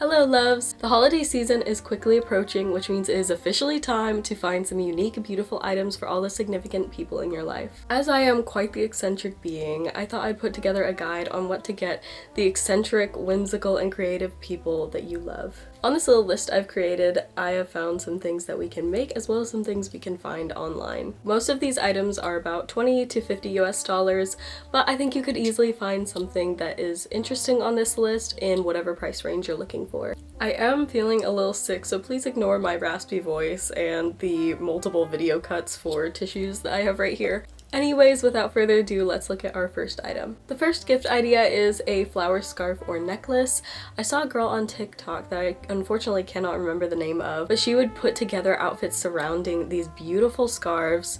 Hello loves! The holiday season is quickly approaching, which means it is officially time to find some unique, beautiful items for all the significant people in your life. As I am quite the eccentric being, I thought I'd put together a guide on what to get the eccentric, whimsical, and creative people that you love. On this little list I've created, I have found some things that we can make as well as some things we can find online. Most of these items are about 20 to 50 US dollars, but I think you could easily find something that is interesting on this list in whatever price range you're looking for. I am feeling a little sick, so please ignore my raspy voice and the multiple video cuts for tissues that I have right here. Anyways, without further ado, let's look at our first item. The first gift idea is a flower scarf or necklace. I saw a girl on TikTok that I unfortunately cannot remember the name of, but she would put together outfits surrounding these beautiful scarves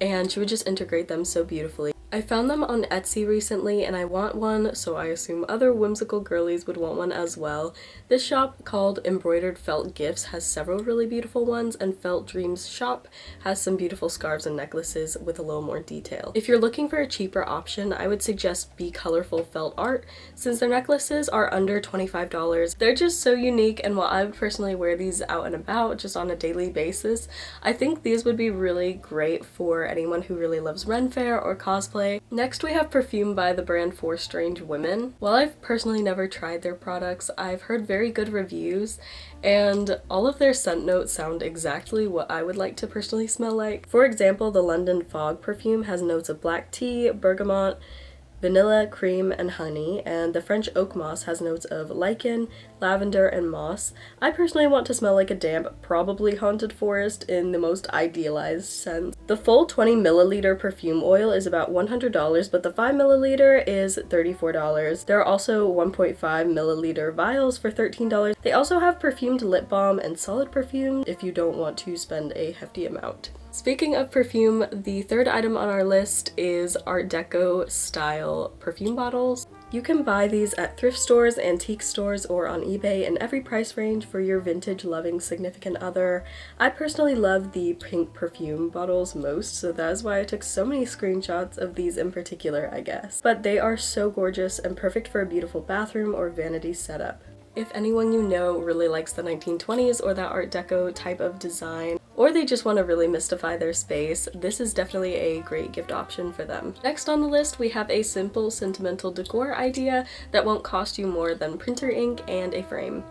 and she would just integrate them so beautifully. I found them on Etsy recently and I want one, so I assume other whimsical girlies would want one as well. This shop called Embroidered Felt Gifts has several really beautiful ones, and Felt Dreams shop has some beautiful scarves and necklaces with a little more detail. If you're looking for a cheaper option, I would suggest Be Colorful Felt Art, since their necklaces are under $25. They're just so unique, and while I would personally wear these out and about just on a daily basis, I think these would be really great for anyone who really loves Ren Fair or cosplay. Next we have perfume by the brand For Strange Women. While I've personally never tried their products, I've heard very good reviews, and all of their scent notes sound exactly what I would like to personally smell like. For example, the London Fog perfume has notes of black tea, bergamot, vanilla, cream, and honey, and the French Oak Moss has notes of lichen, lavender, and moss. I personally want to smell like a damp, probably haunted forest in the most idealized sense. The full 20 milliliter perfume oil is about $100, but the 5 milliliter is $34. There are also 1.5 milliliter vials for $13. They also have perfumed lip balm and solid perfume if you don't want to spend a hefty amount. Speaking of perfume, the third item on our list is Art Deco style perfume bottles. You can buy these at thrift stores, antique stores, or on eBay in every price range for your vintage loving significant other. I personally love the pink perfume bottles most, so that is why I took so many screenshots of these in particular, I guess. But they are so gorgeous and perfect for a beautiful bathroom or vanity setup. If anyone you know really likes the 1920s or that Art Deco type of design, or they just want to really mystify their space, this is definitely a great gift option for them. Next on the list, we have a simple sentimental decor idea that won't cost you more than printer ink and a frame.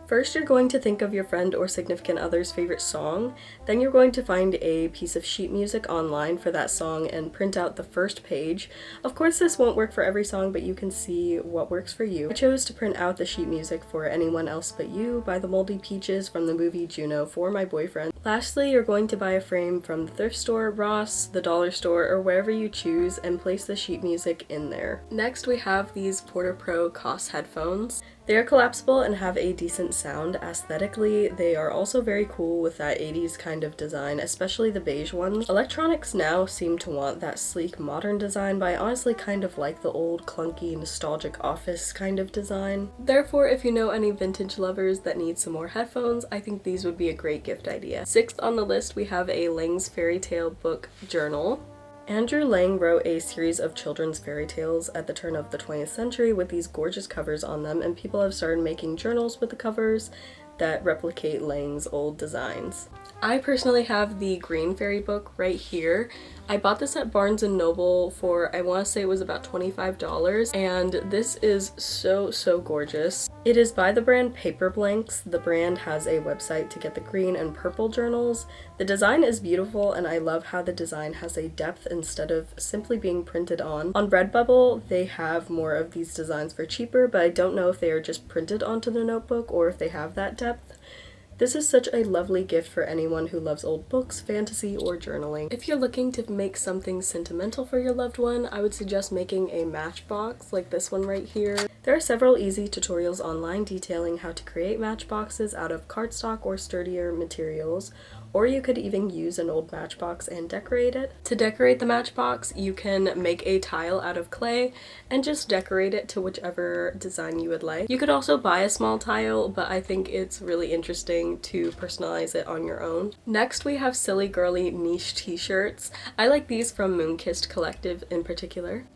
First, you're going to think of your friend or significant other's favorite song. Then you're going to find a piece of sheet music online for that song and print out the first page. Of course, this won't work for every song, but you can see what works for you. I chose to print out the sheet music for Anyone Else But You by the Moldy Peaches from the movie Juno for my boyfriend. Lastly, you're going to buy a frame from the thrift store, Ross, the dollar store, or wherever you choose and place the sheet music in there. Next, we have these Porter Pro COS headphones. They are collapsible and have a decent sound. Aesthetically, they are also very cool with that 80s kind of design, especially the beige ones. Electronics now seem to want that sleek modern design, but I honestly kind of like the old clunky nostalgic office kind of design. Therefore, if you know any vintage lovers that need some more headphones, I think these would be a great gift idea. Sixth on the list, we have a Lang's Fairy Tale book journal. Andrew Lang wrote a series of children's fairy tales at the turn of the 20th century with these gorgeous covers on them, and people have started making journals with the covers that replicate Lang's old designs. I personally have the Green Fairy book right here. I bought this at Barnes & Noble for, I want to say it was about $25, and this is so gorgeous. It is by the brand Paper Blanks. The brand has a website to get the green and purple journals. The design is beautiful, and I love how the design has a depth instead of simply being printed on. On Redbubble, they have more of these designs for cheaper, but I don't know if they are just printed onto the notebook or if they have that depth. This is such a lovely gift for anyone who loves old books, fantasy, or journaling. If you're looking to make something sentimental for your loved one, I would suggest making a matchbox like this one right here. There are several easy tutorials online detailing how to create matchboxes out of cardstock or sturdier materials, or you could even use an old matchbox and decorate it. To decorate the matchbox, you can make a tile out of clay and just decorate it to whichever design you would like. You could also buy a small tile, but I think it's really interesting to personalize it on your own. Next, we have silly girly niche t-shirts. I like these from Moonkissed Collective in particular.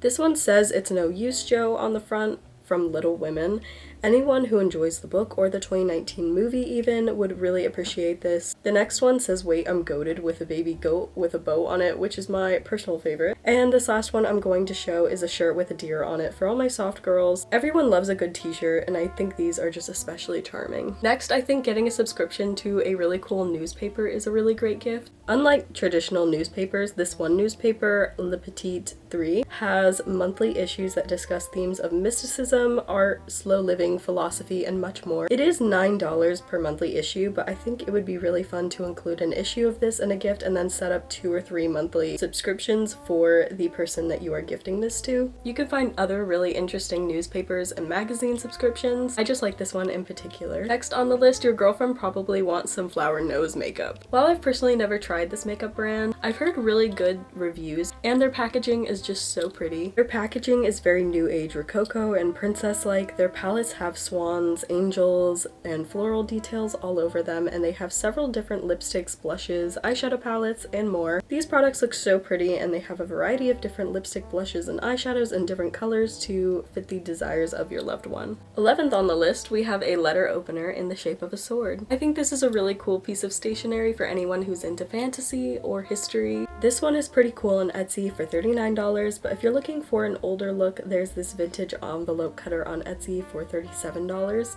This one says "It's no use, Joe" on the front from Little Women, Anyone who enjoys the book or the 2019 movie even would really appreciate this. The next one says "Wait, I'm goated" with a baby goat with a bow on it, which is my personal favorite. And this last one I'm going to show is a shirt with a deer on it for all my soft girls. Everyone loves a good t-shirt, and I think these are just especially charming. Next, I think getting a subscription to a really cool newspaper is a really great gift. Unlike traditional newspapers, this one newspaper, Le Petit 3, has monthly issues that discuss themes of mysticism, art, slow living, philosophy, and much more. It is $9 per monthly issue, but I think it would be really fun to include an issue of this in a gift and then set up 2 or 3 monthly subscriptions for the person that you are gifting this to. You can find other really interesting newspapers and magazine subscriptions. I just like this one in particular. Next on the list, your girlfriend probably wants some flower nose makeup. While I've personally never tried this makeup brand, I've heard really good reviews, and their packaging is just so pretty. Their packaging is very new age rococo and princess-like. Their palettes have swans, angels, and floral details all over them, and they have several different lipsticks, blushes, eyeshadow palettes, and more. These products look so pretty, and they have a variety of different lipstick, blushes, and eyeshadows in different colors to fit the desires of your loved one. 11th on the list, we have a letter opener in the shape of a sword. I think this is a really cool piece of stationery for anyone who's into fantasy or history. This one is pretty cool on Etsy for $39, but if you're looking for an older look, there's this vintage envelope cutter on Etsy for $37.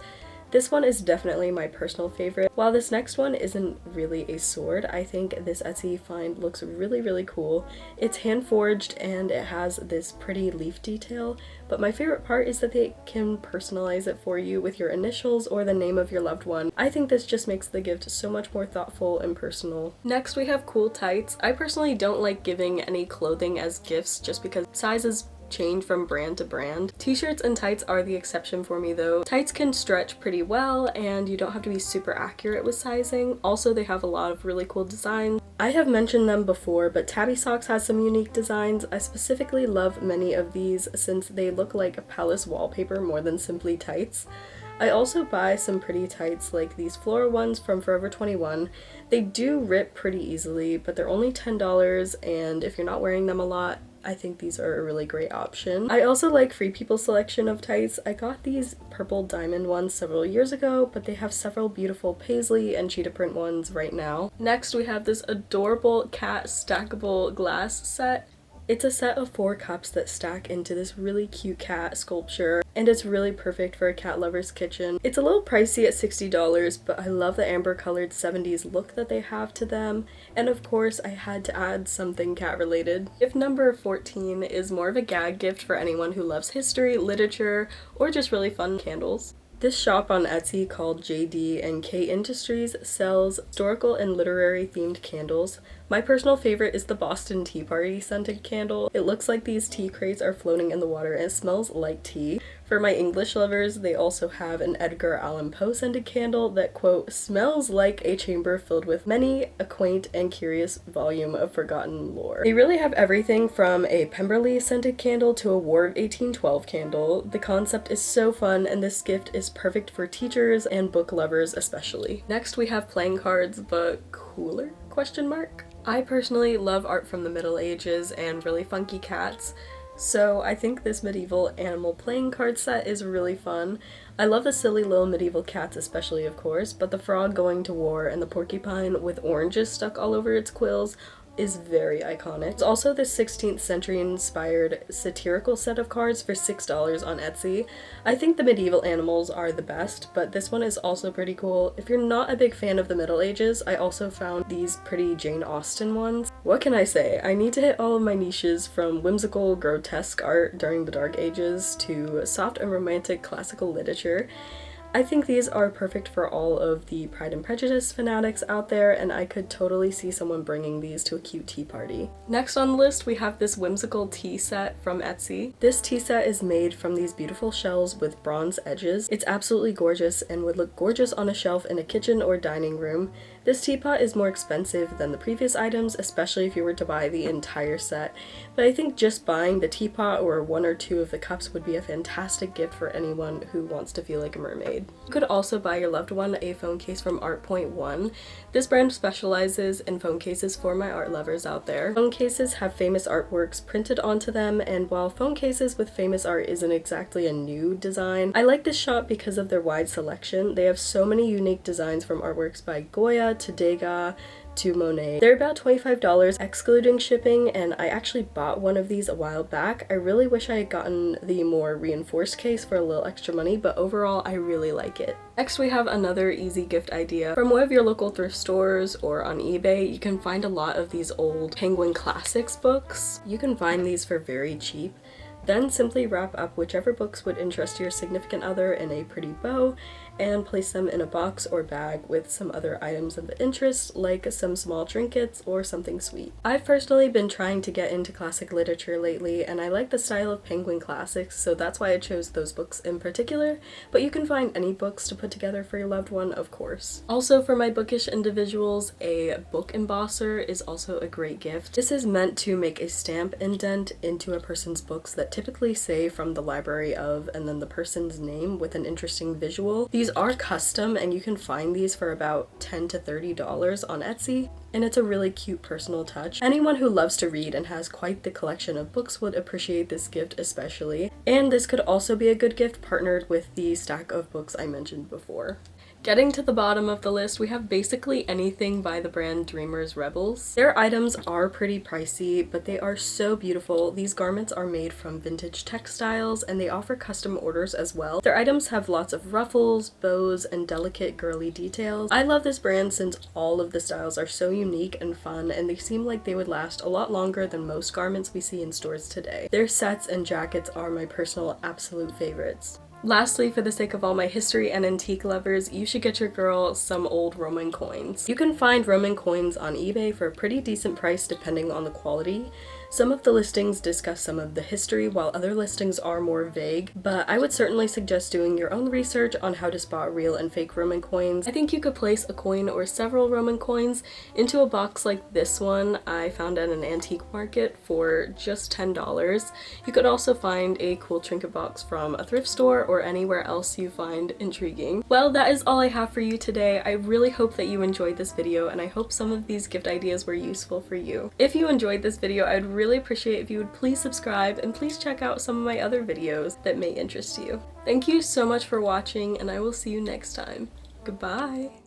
This one is definitely my personal favorite. While this next one isn't really a sword, I think this Etsy find looks really, really cool. It's hand forged and it has this pretty leaf detail, but my favorite part is that they can personalize it for you with your initials or the name of your loved one. I think this just makes the gift so much more thoughtful and personal. Next we have cool tights. I personally don't like giving any clothing as gifts just because sizes change from brand to brand. T-shirts and tights are the exception for me though. Tights can stretch pretty well and you don't have to be super accurate with sizing. Also, they have a lot of really cool designs. I have mentioned them before, but Tabby Socks has some unique designs. I specifically love many of these since they look like a palace wallpaper more than simply tights. I also buy some pretty tights like these floral ones from Forever 21. They do rip pretty easily, but they're only $10, and if you're not wearing them a lot, I think these are a really great option. I also like Free People selection of tights. I got these purple diamond ones several years ago, but they have several beautiful paisley and cheetah print ones right now. Next we have this adorable cat stackable glass set. It's a set of 4 cups that stack into this really cute cat sculpture, and it's really perfect for a cat lover's kitchen. It's a little pricey at $60, but I love the amber colored 70s look that they have to them, and of course I had to add something cat related. Gift number 14 is more of a gag gift for anyone who loves history, literature, or just really fun candles. This shop on Etsy called JD&K Industries sells historical and literary themed candles. My personal favorite is the Boston Tea Party scented candle. It looks like these tea crates are floating in the water and it smells like tea. For my English lovers, they also have an Edgar Allan Poe scented candle that, quote, smells like a chamber filled with many a quaint and curious volume of forgotten lore. They really have everything from a Pemberley scented candle to a War of 1812 candle. The concept is so fun, and this gift is perfect for teachers and book lovers especially. Next we have playing cards, but cooler? Question mark? I personally love art from the Middle Ages and really funky cats, so I think this medieval animal playing card set is really fun. I love the silly little medieval cats especially, of course, but the frog going to war and the porcupine with oranges stuck all over its quills is very iconic. There's also this 16th century inspired satirical set of cards for $6 on Etsy. I think the medieval animals are the best, but this one is also pretty cool. If you're not a big fan of the Middle Ages, I also found these pretty Jane Austen ones. What can I say? I need to hit all of my niches from whimsical, grotesque art during the Dark Ages to soft and romantic classical literature. I think these are perfect for all of the Pride and Prejudice fanatics out there, and I could totally see someone bringing these to a cute tea party. Next on the list, we have this whimsical tea set from Etsy. This tea set is made from these beautiful shells with bronze edges. It's absolutely gorgeous and would look gorgeous on a shelf in a kitchen or dining room. This teapot is more expensive than the previous items, especially if you were to buy the entire set, but I think just buying the teapot or one or two of the cups would be a fantastic gift for anyone who wants to feel like a mermaid. You could also buy your loved one a phone case from Art.1. This brand specializes in phone cases for my art lovers out there. Phone cases have famous artworks printed onto them, and while phone cases with famous art isn't exactly a new design, I like this shop because of their wide selection. They have so many unique designs from artworks by Goya to Degas to Monet. They're about $25 excluding shipping, and I actually bought one of these a while back. I really wish I had gotten the more reinforced case for a little extra money, but overall I really like it. Next we have another easy gift idea. From one of your local thrift stores or on eBay, you can find a lot of these old Penguin Classics books. You can find these for very cheap. Then simply wrap up whichever books would interest your significant other in a pretty bow and place them in a box or bag with some other items of interest, like some small trinkets or something sweet. I've personally been trying to get into classic literature lately, and I like the style of Penguin Classics, so that's why I chose those books in particular, but you can find any books to put together for your loved one, of course. Also, for my bookish individuals, a book embosser is also a great gift. This is meant to make a stamp indent into a person's books that typically say from the library of and then the person's name with an interesting visual. These are custom, and you can find these for about $10 to $30 on Etsy, and it's a really cute personal touch. Anyone who loves to read and has quite the collection of books would appreciate this gift especially, and this could also be a good gift partnered with the stack of books I mentioned before. Getting to the bottom of the list, we have basically anything by the brand Dreamers Rebels. Their items are pretty pricey, but they are so beautiful. These garments are made from vintage textiles, and they offer custom orders as well. Their items have lots of ruffles, bows, and delicate girly details. I love this brand since all of the styles are so unique and fun, and they seem like they would last a lot longer than most garments we see in stores today. Their sets and jackets are my personal absolute favorites. Lastly, for the sake of all my history and antique lovers, you should get your girl some old Roman coins. You can find Roman coins on eBay for a pretty decent price depending on the quality. Some of the listings discuss some of the history, while other listings are more vague, but I would certainly suggest doing your own research on how to spot real and fake Roman coins. I think you could place a coin or several Roman coins into a box like this one I found at an antique market for just $10. You could also find a cool trinket box from a thrift store or anywhere else you find intriguing. Well, that is all I have for you today. I really hope that you enjoyed this video, and I hope some of these gift ideas were useful for you. If you enjoyed this video, I'd really appreciate if you would please subscribe, and please check out some of my other videos that may interest you. Thank you so much for watching, and I will see you next time. Goodbye!